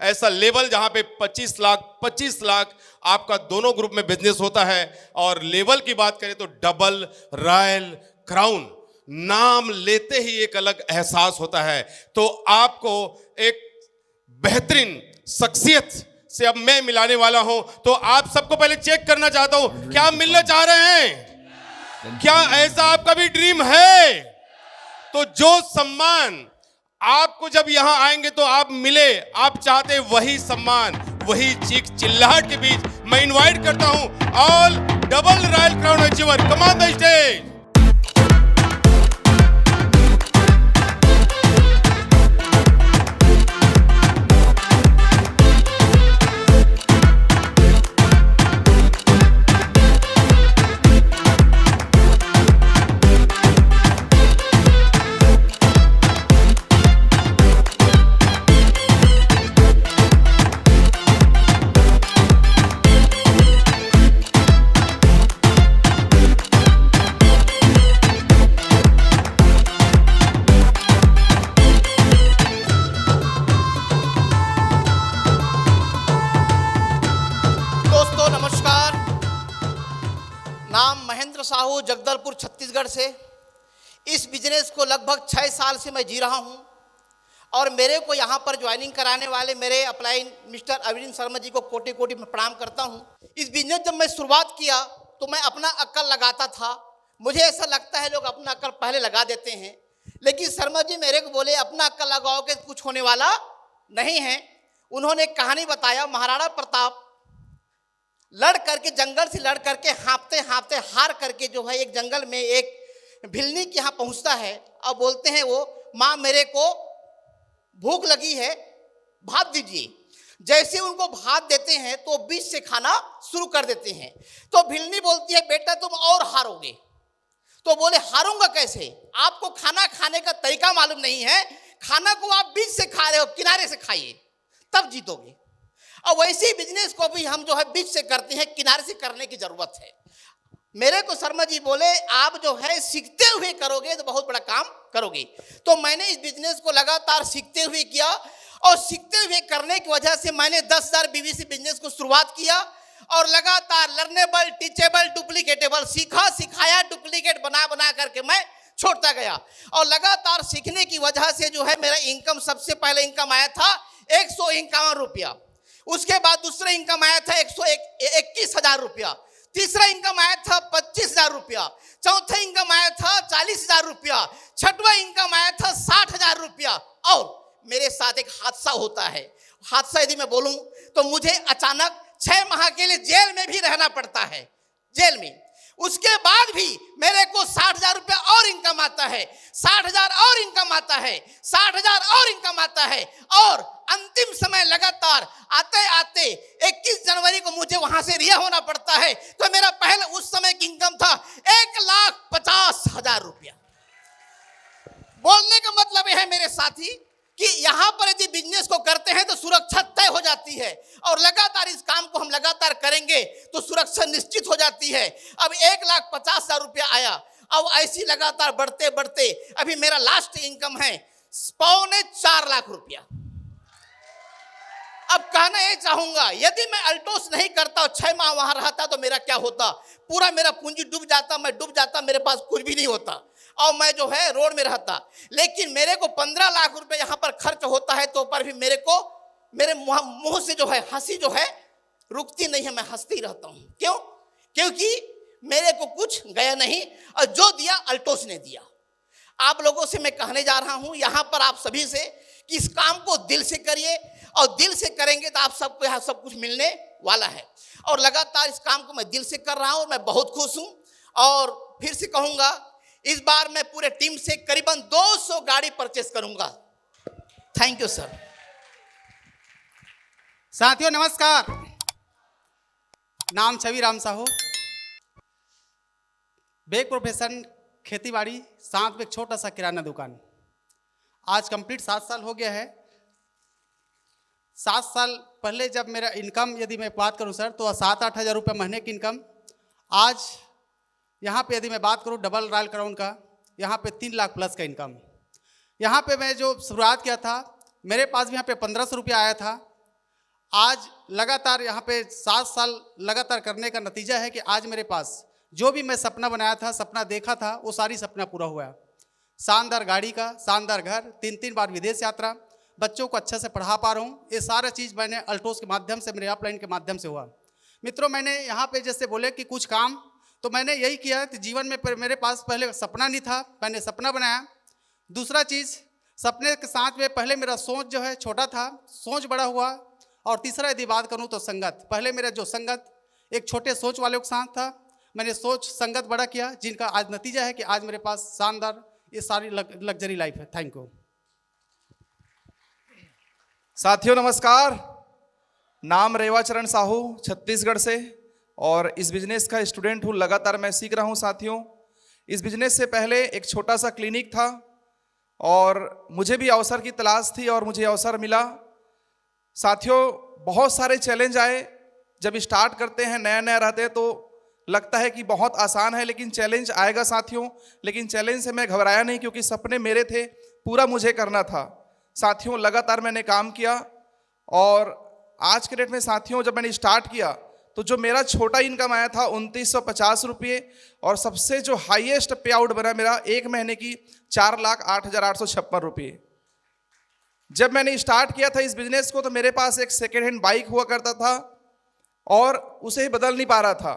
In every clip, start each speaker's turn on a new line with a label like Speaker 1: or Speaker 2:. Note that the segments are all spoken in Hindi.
Speaker 1: ऐसा लेवल जहां पे 25 लाख आपका दोनों ग्रुप में बिजनेस होता है। और लेवल की बात करें तो डबल रॉयल क्राउन नाम लेते ही एक अलग एहसास होता है। तो आपको एक बेहतरीन शख्सियत से अब मैं मिलाने वाला हूं। तो आप सबको पहले चेक करना चाहता हूं, क्या आप मिलने चाह रहे हैं? क्या ऐसा आपका भी ड्रीम है? तो जो सम्मान आपको जब यहां आएंगे तो आप मिले, आप चाहते वही सम्मान, वही चीख चिल्लाहट के बीच मैं इनवाइट करता हूं all double royal crown achiever, come on the stage.
Speaker 2: नाम महेंद्र साहू, जगदलपुर छत्तीसगढ़ से। इस बिजनेस को लगभग 6 साल से मैं जी रहा हूं और मेरे को यहां पर ज्वाइनिंग कराने वाले मेरे अपलाइन मिस्टर अरविंद शर्मा जी को कोटि कोटि में प्रणाम करता हूं। इस बिजनेस जब मैं शुरुआत किया तो मैं अपना अक्ल लगाता था। मुझे ऐसा लगता है लोग अपना अक्ल पहले लगा देते हैं, लेकिन शर्मा जी मेरे को बोले अपना अक्ल लगाओगे कुछ होने वाला नहीं है। उन्होंने एक कहानी बताया, महाराणा प्रताप लड़ करके, जंगल से लड़ करके, हाँफते हाँफते हार करके जो है एक जंगल में एक भिलनी के यहाँ पहुँचता है और बोलते हैं वो, माँ मेरे को भूख लगी है, भात दीजिए। जैसे उनको भात देते हैं तो बीच से खाना शुरू कर देते हैं। तो भिलनी बोलती है बेटा तुम और हारोगे। तो बोले हारूंगा कैसे? आपको खाना खाने का तरीका मालूम नहीं है, खाना को आप बीच से खा रहे हो, किनारे से खाइए तब जीतोगे। और वैसे ही बिजनेस को भी हम जो है बीच से करते हैं, किनारे से करने की जरूरत है। मेरे को शर्मा जी बोले आप जो है सीखते हुए करोगे तो बहुत बड़ा काम करोगे। तो मैंने इस बिजनेस को लगातार सीखते हुए किया और सीखते हुए करने की वजह से मैंने 10,000 बीवी से बिजनेस को शुरुआत किया और लगातार लर्नेबल, टीचेबल, डुप्लीकेटेबल सीखा, सिखाया, डुप्लीकेट बना बना करके मैं छोड़ता गया। और लगातार सीखने की वजह से जो है मेरा इनकम, सबसे पहले इनकम आया था 151 रुपया। उसके बाद दूसरा इनकम आया था 121,000 रुपया। तीसरा इनकम आया था 25,000 रुपया। चौथा इनकम आया था 40,000 रुपया। छठवां इनकम आया था 60,000 रुपया। और मेरे साथ एक हादसा होता है। हादसा यदि मैं बोलूं तो मुझे अचानक 6 माह के लिए जेल में भी रहना पड़ता है, जेल में। उसके बाद भी मेरे को 60,000 रुपया और इनकम आता है, 60,000 और इनकम आता है, 60,000 और इनकम आता है। और अंतिम समय लगातार आते आते 21 जनवरी को मुझे वहां से रिहा होना पड़ता है। तो मेरा पहले उस समय की इनकम था 1,50,000 रुपया। बोलने का मतलब यह है मेरे साथी कि यहां पर यदि बिजनेस को करते हैं तो सुरक्षा तय हो जाती है और लगातार इस काम को हम लगातार करेंगे तो सुरक्षा निश्चित हो जाती है। अब 1,50,000 रुपया आया। अब ऐसी लगातार बढ़ते बढ़ते अभी मेरा लास्ट इनकम है 3.25 लाख रुपया। अब कहना ये चाहूंगा यदि मैं अल्टोस नहीं करता और 6 माह वहां रहता तो मेरा क्या होता? पूरा मेरा पूंजी डूब जाता, मैं डूब जाता, मेरे पास कुछ भी नहीं होता और मैं जो है रोड में रहता। लेकिन मेरे को 15 लाख रुपए यहाँ पर खर्च होता है तो पर भी मेरे को मेरे मुंह से जो है हंसी जो है रुकती नहीं है, मैं हंसती ही रहता हूँ। क्यों? क्योंकि मेरे को कुछ गया नहीं और जो दिया अल्टोस ने दिया। आप लोगों से मैं कहने जा रहा हूँ यहाँ पर आप सभी से कि इस काम को दिल से करिए और दिल से करेंगे तो आप सबको यहाँ सब कुछ मिलने वाला है। और लगातार इस काम को मैं दिल से कर रहा हूँ और मैं बहुत खुश हूँ। और फिर से कहूँगा इस बार मैं पूरे टीम से करीबन 200 गाड़ी परचेस करूंगा। Thank you sir.
Speaker 3: साथियों नमस्कार, नाम छवि राम साहू, बेक प्रोफेशन खेतीबाड़ी, साथ में एक छोटा सा किराना दुकान। आज कंप्लीट 7 साल हो गया है। 7 साल पहले जब मेरा इनकम यदि मैं बात करूं सर तो 7-8 हज़ार रुपये महीने की इनकम। आज यहाँ पे यदि मैं बात करूँ डबल रॉयल क्राउन का, यहाँ पे 3 लाख प्लस का इनकम। यहाँ पे मैं जो शुरुआत किया था मेरे पास भी यहाँ पे 1500 रुपया आया था आज लगातार यहाँ पे 7 साल लगातार करने का नतीजा है कि आज मेरे पास जो भी मैं सपना बनाया था, सपना देखा था, वो सारी सपना पूरा हुआ। शानदार गाड़ी का, शानदार घर, 3 बार विदेश यात्रा, बच्चों को अच्छे से पढ़ा पा रहा हूँ। ये सारा चीज़ मैंने अल्टोस के माध्यम से, मेरे अपलाइन के माध्यम से हुआ। मित्रों, मैंने यहाँ पे जैसे बोले कि कुछ काम, तो मैंने यही किया कि जीवन में मेरे पास पहले सपना नहीं था, मैंने सपना बनाया। दूसरा चीज़, सपने के साथ में पहले मेरा सोच जो है छोटा था, सोच बड़ा हुआ। और तीसरा यदि बात करूँ तो संगत, पहले मेरा जो संगत एक छोटे सोच वालों के साथ था, मैंने सोच संगत बड़ा किया, जिनका आज नतीजा है कि आज मेरे पास शानदार ये सारी लग्जरी लाइफ है। Thank you.
Speaker 4: साथियों नमस्कार, नाम रेवाचरण साहू, छत्तीसगढ़ से, और इस बिजनेस का स्टूडेंट हूँ। लगातार मैं सीख रहा हूँ। साथियों, इस बिजनेस से पहले एक छोटा सा क्लिनिक था और मुझे भी अवसर की तलाश थी और मुझे अवसर मिला। साथियों, बहुत सारे चैलेंज आए। जब स्टार्ट करते हैं, नया नया रहते हैं, तो लगता है कि बहुत आसान है, लेकिन चैलेंज आएगा साथियों। लेकिन चैलेंज से मैं घबराया नहीं, क्योंकि सपने मेरे थे, पूरा मुझे करना था। साथियों, लगातार मैंने काम किया और आज के डेट में साथियों, जब मैंने स्टार्ट किया तो जो मेरा छोटा इनकम आया था 2950 रुपये, और सबसे जो हाईएस्ट पे आउट बना मेरा एक महीने की 4,08,856 रुपये। जब मैंने स्टार्ट किया था इस बिजनेस को, तो मेरे पास एक सेकेंड हैंड बाइक हुआ करता था और उसे ही बदल नहीं पा रहा था।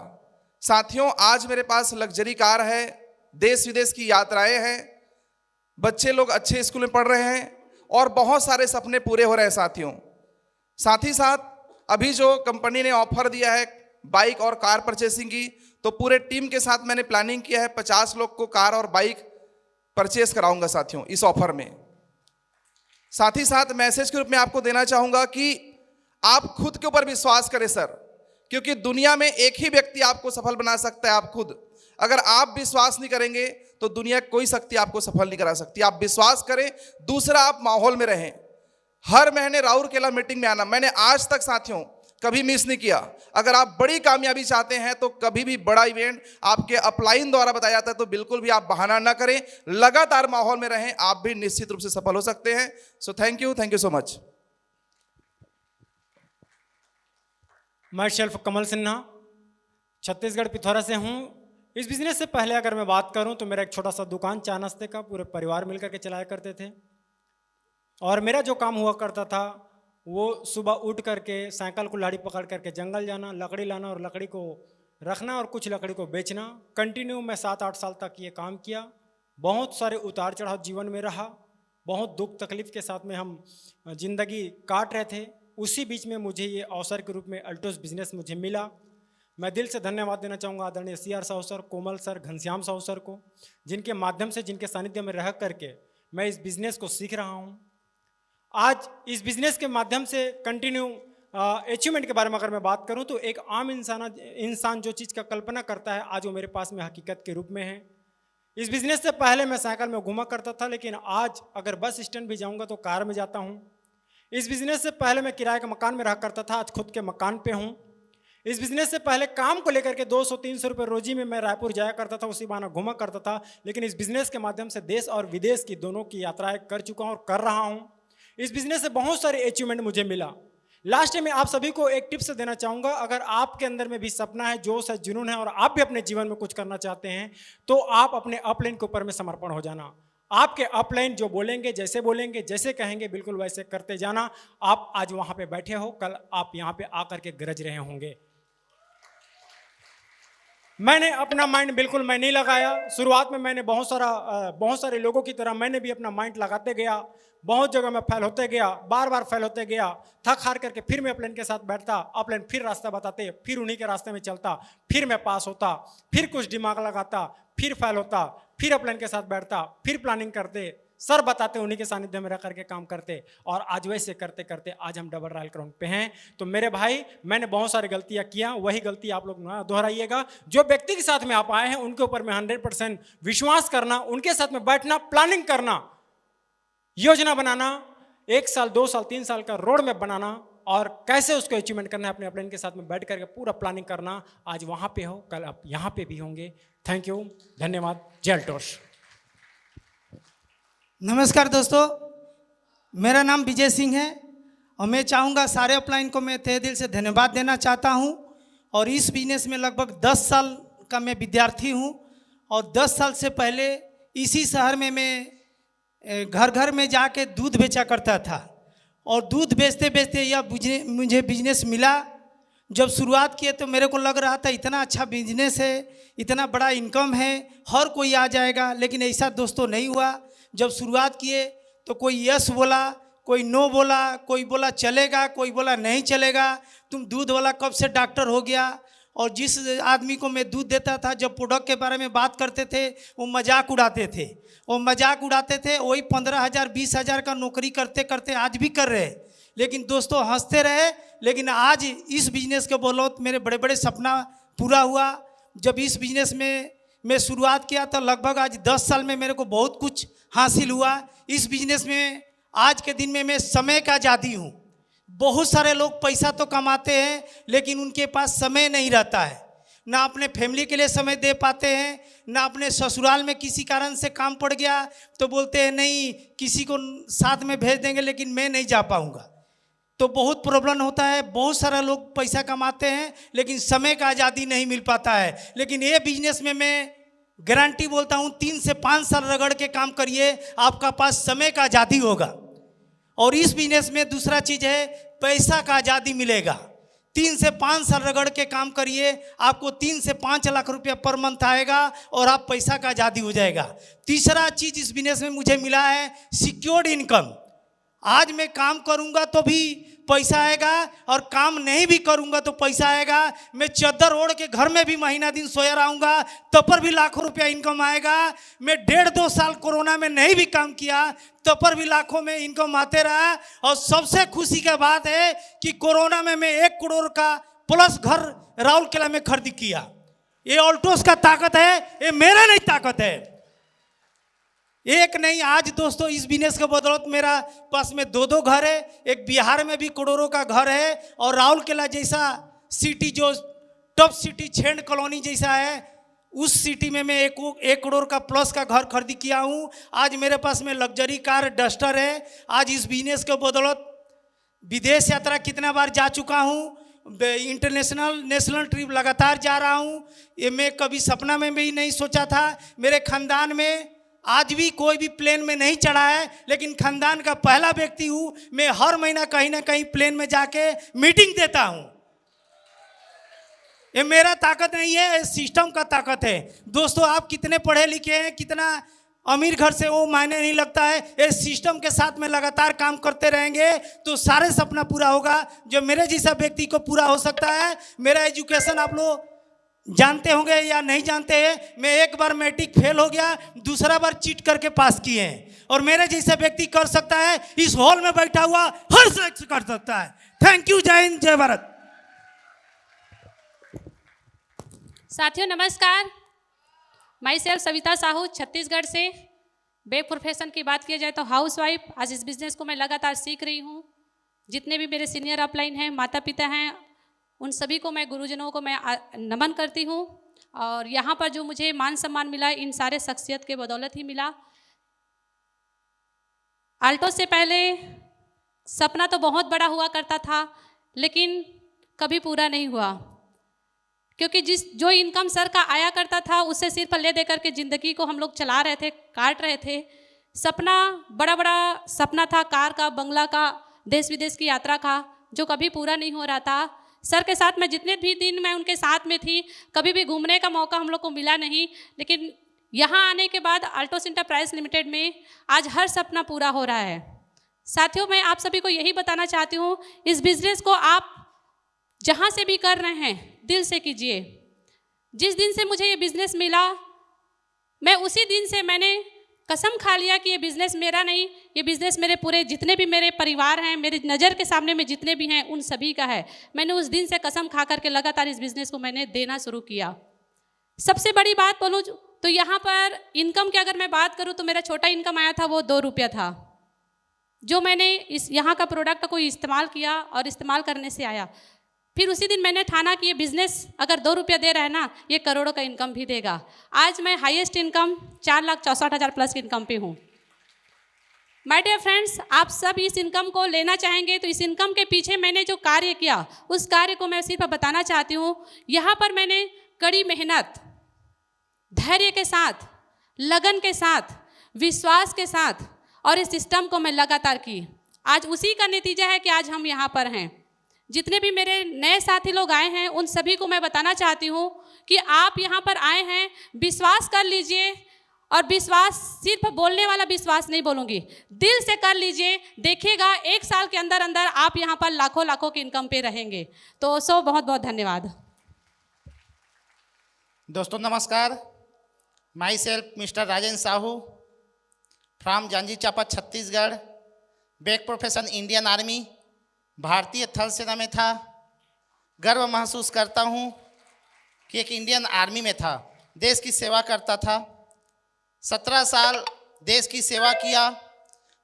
Speaker 4: साथियों, आज मेरे पास लग्जरी कार है, देश विदेश की यात्राएं हैं, बच्चे लोग अच्छे स्कूल में पढ़ रहे हैं और बहुत सारे सपने पूरे हो रहे हैं साथियों। साथ ही साथ अभी जो कंपनी ने ऑफर दिया है बाइक और कार परचेसिंग की, तो पूरे टीम के साथ मैंने प्लानिंग किया है, 50 लोग को कार और बाइक परचेस कराऊंगा साथियों इस ऑफर में। साथ ही साथ मैसेज के रूप में आपको देना चाहूंगा कि आप खुद के ऊपर विश्वास करें सर, क्योंकि दुनिया में एक ही व्यक्ति आपको सफल बना सकता है, आप खुद। अगर आप विश्वास नहीं करेंगे तो दुनिया कोई शक्ति आपको सफल नहीं करा सकती। आप विश्वास करें। दूसरा, आप माहौल में रहें। हर महीने राउरकेला मीटिंग में आना, मैंने आज तक साथियों कभी मिस नहीं किया। अगर आप बड़ी कामयाबी चाहते हैं तो कभी भी बड़ा इवेंट आपके अपलाइन द्वारा बताया जाता है, तो बिल्कुल भी आप बहाना ना करें, लगातार माहौल में रहें, आप भी निश्चित रूप से सफल हो सकते हैं। So thank you so much.
Speaker 5: मैं शेल्फ कमल सिन्हा, छत्तीसगढ़ पिथौरा से हूँ। इस बिज़नेस से पहले अगर मैं बात करूँ तो मेरा एक छोटा सा दुकान चाय नाश्ते का, पूरे परिवार मिलकर के चलाया करते थे। और मेरा जो काम हुआ करता था वो सुबह उठ करके साइकिल को लाड़ी पकड़ करके जंगल जाना, लकड़ी लाना और लकड़ी को रखना और कुछ लकड़ी को बेचना। कंटिन्यू मैं 7-8 साल तक ये काम किया। बहुत सारे उतार चढ़ाव जीवन में रहा, बहुत दुख तकलीफ के साथ में हम जिंदगी काट रहे थे। उसी बीच में मुझे ये अवसर के रूप में अल्टोस बिजनेस मुझे मिला। मैं दिल से धन्यवाद देना चाहूँगा आदरणीय CR साहू सर, कोमल सर, घनश्याम साहू सर को, जिनके माध्यम से, जिनके सानिध्य में रह करके मैं इस बिज़नेस को सीख रहा हूँ। आज इस बिज़नेस के माध्यम से कंटिन्यू अचीवमेंट के बारे में अगर मैं बात करूँ तो एक आम इंसान जो चीज़ का कल्पना करता है, आज वो मेरे पास में हकीकत के रूप में है। इस बिज़नेस से पहले मैं साइकिल में घूमा करता था, लेकिन आज अगर बस स्टैंड भी जाऊँगा तो कार में जाता हूँ। इस बिज़नेस से पहले मैं किराए के मकान में रहा करता था, आज खुद के मकान पे हूँ। इस बिज़नेस से पहले काम को लेकर के 200-300 रुपये रोजी में मैं रायपुर जाया करता था, उसी बहाना घूमा करता था। लेकिन इस बिज़नेस के माध्यम से देश और विदेश की दोनों की यात्राएं कर चुका हूँ और कर रहा हूँ। इस बिज़नेस से बहुत सारे अचीवमेंट मुझे मिला। लास्ट में आप सभी को एक टिप्स देना चाहूँगा, अगर आपके अंदर में भी सपना है, जोश है, जुनून है और आप भी अपने जीवन में कुछ करना चाहते हैं, तो आप अपने अपलाइन के ऊपर में समर्पण हो जाना। आपके अपलाइन जो बोलेंगे, जैसे कहेंगे, बिल्कुल वैसे करते जाना। आप आज वहाँ पे बैठे हो, कल आप यहाँ पे आकर के गरज रहे होंगे। मैंने अपना माइंड बिल्कुल मैं नहीं लगाया। शुरुआत में मैंने बहुत सारे लोगों की तरह मैंने भी अपना माइंड लगाते गया, बहुत जगह मैं फेल होते गया, बार बार फेल होते गया, थक हार करके फिर मैं अपलाइन के साथ बैठता, अपलाइन फिर रास्ता बताते, फिर उन्हीं के रास्ते में चलता, फिर मैं पास होता, फिर कुछ दिमाग लगाता, फिर फेल होता, फिर अपलाइन के साथ बैठता, फिर प्लानिंग करते, सर बताते, उन्हीं के सानिध्य में रह करके काम करते, और आज वैसे करते करते आज हम डबल रॉयल क्राउन पे हैं। तो मेरे भाई, मैंने बहुत सारी गलतियां किया, वही गलती आप लोग ना दोहराइएगा। जो व्यक्ति के साथ में आप आए हैं उनके ऊपर में 100% विश्वास करना, उनके साथ में बैठना, प्लानिंग करना, योजना बनाना, 1 साल 2 साल 3 साल का रोड मैप बनाना और कैसे उसको अचीवमेंट करना है, अपने अपलाइन के साथ में बैठ करके पूरा प्लानिंग करना। आज वहाँ पे हो, कल आप यहाँ पे भी होंगे। थैंक यू, धन्यवाद। जय अल्टोस।
Speaker 6: नमस्कार दोस्तों, मेरा नाम विजय सिंह है और मैं चाहूँगा सारे अपलाइन को मैं तहे दिल से धन्यवाद देना चाहता हूँ। और इस बिजनेस में लगभग 10 साल का मैं विद्यार्थी हूँ और 10 साल से पहले इसी शहर में मैं घर घर में जाके दूध बेचा करता था और दूध बेचते बेचते यह मुझे बिजनेस मिला। जब शुरुआत किए तो मेरे को लग रहा था इतना अच्छा बिजनेस है, इतना बड़ा इनकम है, हर कोई आ जाएगा, लेकिन ऐसा दोस्तों नहीं हुआ। जब शुरुआत किए तो कोई यस बोला, कोई नो बोला, कोई बोला चलेगा, कोई बोला नहीं चलेगा, तुम दूध वाला कब से डॉक्टर हो गया। और जिस आदमी को मैं दूध देता था, जब प्रोडक्ट के बारे में बात करते थे वो मजाक उड़ाते थे, वही 15,000 20,000 का नौकरी करते करते आज भी कर रहे। लेकिन दोस्तों हंसते रहे, लेकिन आज इस बिजनेस के बदौलत मेरे बड़े बड़े सपना पूरा हुआ। जब इस बिजनेस में मैं शुरुआत किया तो लगभग आज 10 साल में मेरे को बहुत कुछ हासिल हुआ। इस बिजनेस में आज के दिन में मैं समय का आज़ादी हूँ। बहुत सारे लोग पैसा तो कमाते हैं लेकिन उनके पास समय नहीं रहता है, ना अपने फैमिली के लिए समय दे पाते हैं, ना अपने ससुराल में किसी कारण से काम पड़ गया तो बोलते हैं नहीं किसी को साथ में भेज देंगे लेकिन मैं नहीं जा पाऊँगा। तो बहुत प्रॉब्लम होता है। बहुत सारा लोग पैसा कमाते हैं लेकिन समय का आज़ादी नहीं मिल पाता है। लेकिन ये बिजनेस में मैं गारंटी बोलता हूँ 3 से 5 साल रगड़ के काम करिए, आपका पास समय का आज़ादी होगा। और इस बिजनेस में दूसरा चीज़ है पैसा का आज़ादी मिलेगा। 3 से 5 साल रगड़ के काम करिए, आपको 3 से 5 लाख रुपया पर मंथ आएगा और आप पैसा का आज़ादी हो जाएगा। तीसरा चीज़ इस बिजनेस में मुझे मिला है सिक्योर्ड इनकम। आज मैं काम करूंगा तो भी पैसा आएगा और काम नहीं भी करूंगा तो पैसा आएगा। मैं चादर ओढ़ के घर में भी महीना दिन सोया रहूंगा तब पर भी लाखों रुपया इनकम आएगा। मैं 1.5-2 साल कोरोना में नहीं भी काम किया तब पर भी लाखों में इनकम आते रहा। और सबसे खुशी की बात है कि कोरोना में मैं 1 करोड़ का प्लस घर राउरकेला में खरीद किया। ये ऑल्टोस का ताकत है, ये मेरा नहीं ताकत है। एक नहीं, आज दोस्तों इस बिजनेस के बदौलत मेरा पास में 2-2 घर है। एक बिहार में भी करोड़ों का घर है और राउरकेला जैसा सिटी जो टॉप सिटी छेंड कॉलोनी जैसा है उस सिटी में मैं 1 करोड़ का प्लस का घर खरीद किया हूँ। आज मेरे पास में लग्जरी कार डस्टर है। आज इस बिजनेस के बदौलत विदेश यात्रा कितना बार जा चुका हूँ, इंटरनेशनल नेशनल ट्रिप लगातार जा रहा हूँ। ये मैं कभी सपना में भी नहीं सोचा था। मेरे खानदान में आज भी कोई भी प्लेन में नहीं चढ़ा है, लेकिन खानदान का पहला व्यक्ति हूँ। मैं हर महीना कहीं ना कहीं प्लेन में जाके मीटिंग देता हूँ। ये मेरा ताकत नहीं है, ये सिस्टम का ताकत है। दोस्तों आप कितने पढ़े लिखे हैं, कितना अमीर घर से, वो मायने नहीं लगता है। ये सिस्टम के साथ में लगातार काम करते रहेंगे तो सारे सपना पूरा होगा जो मेरे जैसा व्यक्ति को पूरा हो सकता है। मेरा एजुकेशन आप लोग जानते होंगे या नहीं जानते हैं। मैं 1 बार मैट्रिक फेल हो गया, दूसरा बार चीट करके पास किए हैं। और मेरे जैसा व्यक्ति कर सकता है, इस हॉल में बैठा हुआ हर शख्स कर सकता है। Thank you. जय हिंद, जय भारत।
Speaker 7: साथियों नमस्कार, माई सेल्फ सविता साहू छत्तीसगढ़ से। बेक प्रोफेशन की बात किया जाए तो हाउसवाइफ। आज इस बिजनेस को मैं लगातार सीख रही हूँ। जितने भी मेरे सीनियर अपलाइन हैं, माता पिता हैं, उन सभी को मैं, गुरुजनों को मैं नमन करती हूँ। और यहाँ पर जो मुझे मान सम्मान मिला इन सारे शख्सियत के बदौलत ही मिला। आल्टो से पहले सपना तो बहुत बड़ा हुआ करता था लेकिन कभी पूरा नहीं हुआ, क्योंकि जो इनकम सर का आया करता था उससे सिर्फ ले दे करके ज़िंदगी को हम लोग चला रहे थे, काट रहे थे। सपना बड़ा बड़ा सपना था, कार का, बंगला का, देश विदेश की यात्रा का, जो कभी पूरा नहीं हो रहा था। सर के साथ में जितने भी दिन मैं उनके साथ में थी, कभी भी घूमने का मौका हम लोग को मिला नहीं। लेकिन यहाँ आने के बाद आल्टोस एंटरप्राइज लिमिटेड में आज हर सपना पूरा हो रहा है। साथियों मैं आप सभी को यही बताना चाहती हूँ, इस बिज़नेस को आप जहाँ से भी कर रहे हैं दिल से कीजिए। जिस दिन से मुझे ये बिज़नेस मिला, मैं उसी दिन से मैंने कसम खा लिया कि ये बिज़नेस मेरा नहीं, ये बिज़नेस मेरे पूरे जितने भी मेरे परिवार हैं, मेरी नज़र के सामने में जितने भी हैं, उन सभी का है। मैंने उस दिन से कसम खा करके लगातार इस बिज़नेस को मैंने देना शुरू किया। सबसे बड़ी बात बोलूँ तो यहाँ पर इनकम की अगर मैं बात करूँ तो मेरा छोटा इनकम आया था वो 2 रुपया था, जो मैंने इस यहाँ का प्रोडक्ट को इस्तेमाल किया और इस्तेमाल करने से आया। फिर उसी दिन मैंने ठाना कि ये बिज़नेस अगर 2 रुपया दे रहा है ना, ये करोड़ों का इनकम भी देगा। आज मैं हाईएस्ट इनकम 4,64,000 प्लस की इनकम पे हूँ। माय डियर फ्रेंड्स, आप सब इस इनकम को लेना चाहेंगे तो इस इनकम के पीछे मैंने जो कार्य किया उस कार्य को मैं सिर्फ बताना चाहती हूँ। यहाँ पर मैंने कड़ी मेहनत, धैर्य के साथ, लगन के साथ, विश्वास के साथ और इस सिस्टम को मैं लगातार की। आज उसी का नतीजा है कि आज हम यहाँ पर हैं। जितने भी मेरे नए साथी लोग आए हैं उन सभी को मैं बताना चाहती हूँ कि आप यहाँ पर आए हैं, विश्वास कर लीजिए। और विश्वास सिर्फ बोलने वाला विश्वास नहीं बोलूँगी, दिल से कर लीजिए। देखिएगा 1 साल के अंदर अंदर आप यहाँ पर लाखों लाखों की इनकम पे रहेंगे। तो बहुत बहुत धन्यवाद।
Speaker 2: दोस्तों नमस्कार, my self mister Rajendra Sahu from Janji Champa Chhattisgarh, back profession Indian army, भारतीय थल सेना में था। गर्व महसूस करता हूँ कि एक इंडियन आर्मी में था, देश की सेवा करता था। 17 साल देश की सेवा किया,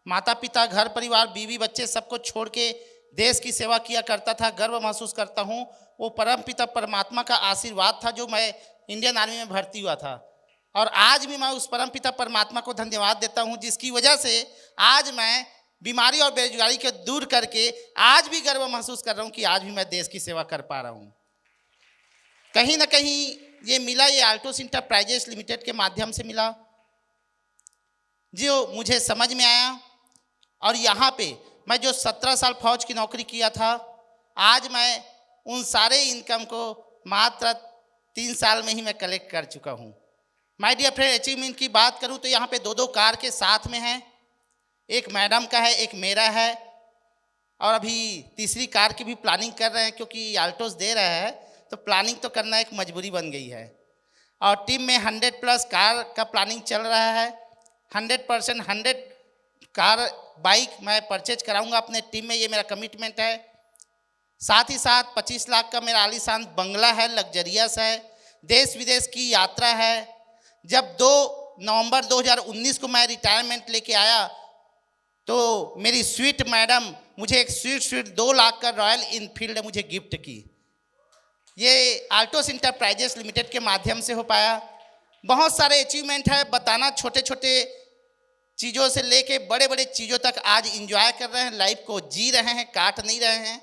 Speaker 2: माता पिता, घर परिवार, बीवी बच्चे सबको छोड़ के देश की सेवा किया करता था। गर्व महसूस करता हूँ, वो परम पिता परमात्मा का आशीर्वाद था जो मैं इंडियन आर्मी में भर्ती हुआ था। और आज भी मैं उस परम पिता परमात्मा को धन्यवाद देता हूँ जिसकी वजह से आज मैं बीमारी और बेरोजगारी को दूर करके आज भी गर्व महसूस कर रहा हूँ कि आज भी मैं देश की सेवा कर पा रहा हूँ। कहीं ना कहीं ये मिला, ये आल्टोस इंटरप्राइजेस लिमिटेड के माध्यम से मिला जो मुझे समझ में आया। और यहाँ पे मैं जो 17 साल फौज की नौकरी किया था, आज मैं उन सारे इनकम को मात्र 3 साल में ही मैं कलेक्ट कर चुका हूँ। माय डियर फ्रेंड, अचीवमेंट की बात करूँ तो यहाँ पे 2 कार के साथ में हैं। एक मैडम का है, एक मेरा है, और अभी तीसरी कार की भी प्लानिंग कर रहे हैं क्योंकि आल्टोस दे रहा है तो प्लानिंग तो करना एक मजबूरी बन गई है। और टीम में 100+ कार का प्लानिंग चल रहा है। 100% 100 कार बाइक मैं परचेज कराऊंगा अपने टीम में, ये मेरा कमिटमेंट है। साथ ही साथ 25 लाख का मेरा आलीशान बंगला है, लग्जरियस है, देश विदेश की यात्रा है। जब 2 नवंबर 2019 को मैं रिटायरमेंट लेके आया तो मेरी स्वीट मैडम मुझे एक स्वीट 2 लाख का रॉयल इनफील्ड मुझे गिफ्ट की। ये आल्टोस इंटरप्राइजेस लिमिटेड के माध्यम से हो पाया। बहुत सारे अचीवमेंट है बताना, छोटे छोटे चीज़ों से लेके बड़े बड़े चीज़ों तक आज इंजॉय कर रहे हैं, लाइफ को जी रहे हैं, काट नहीं रहे हैं।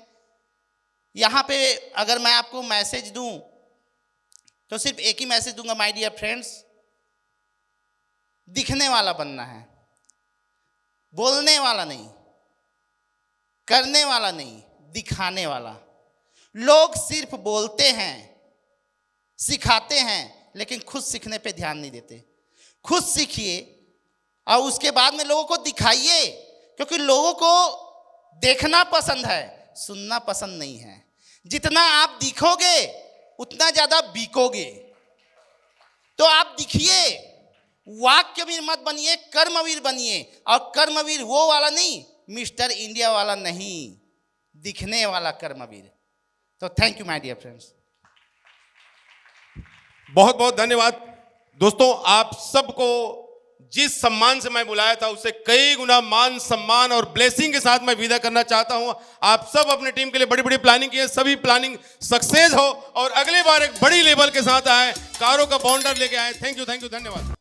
Speaker 2: यहाँ पे अगर मैं आपको मैसेज दूँ तो सिर्फ एक ही मैसेज दूंगा, माय डियर फ्रेंड्स, दिखने वाला बनना है, बोलने वाला नहीं, करने वाला नहीं, दिखाने वाला। लोग सिर्फ बोलते हैं, सिखाते हैं, लेकिन खुद सीखने पे ध्यान नहीं देते। खुद सीखिए और उसके बाद में लोगों को दिखाइए, क्योंकि लोगों को देखना पसंद है, सुनना पसंद नहीं है। जितना आप दिखोगे उतना ज़्यादा बिकोगे। तो आप दिखिए, वाक्यवीर मत बनिए, कर्मवीर बनिए। और कर्मवीर वो वाला नहीं, मिस्टर इंडिया वाला नहीं, दिखने वाला कर्मवीर। तो thank you my dear friends.
Speaker 1: बहुत बहुत धन्यवाद दोस्तों। आप सबको जिस सम्मान से मैं बुलाया था उससे कई गुना मान, सम्मान और ब्लेसिंग के साथ मैं विदा करना चाहता हूं। आप सब अपने टीम के लिए बड़ी बड़ी प्लानिंग की है, सभी प्लानिंग सक्सेस हो और अगले बार एक बड़ी लेवल के साथ आए, कारों का बाउंडर लेके आए। थैंक यू, धन्यवाद।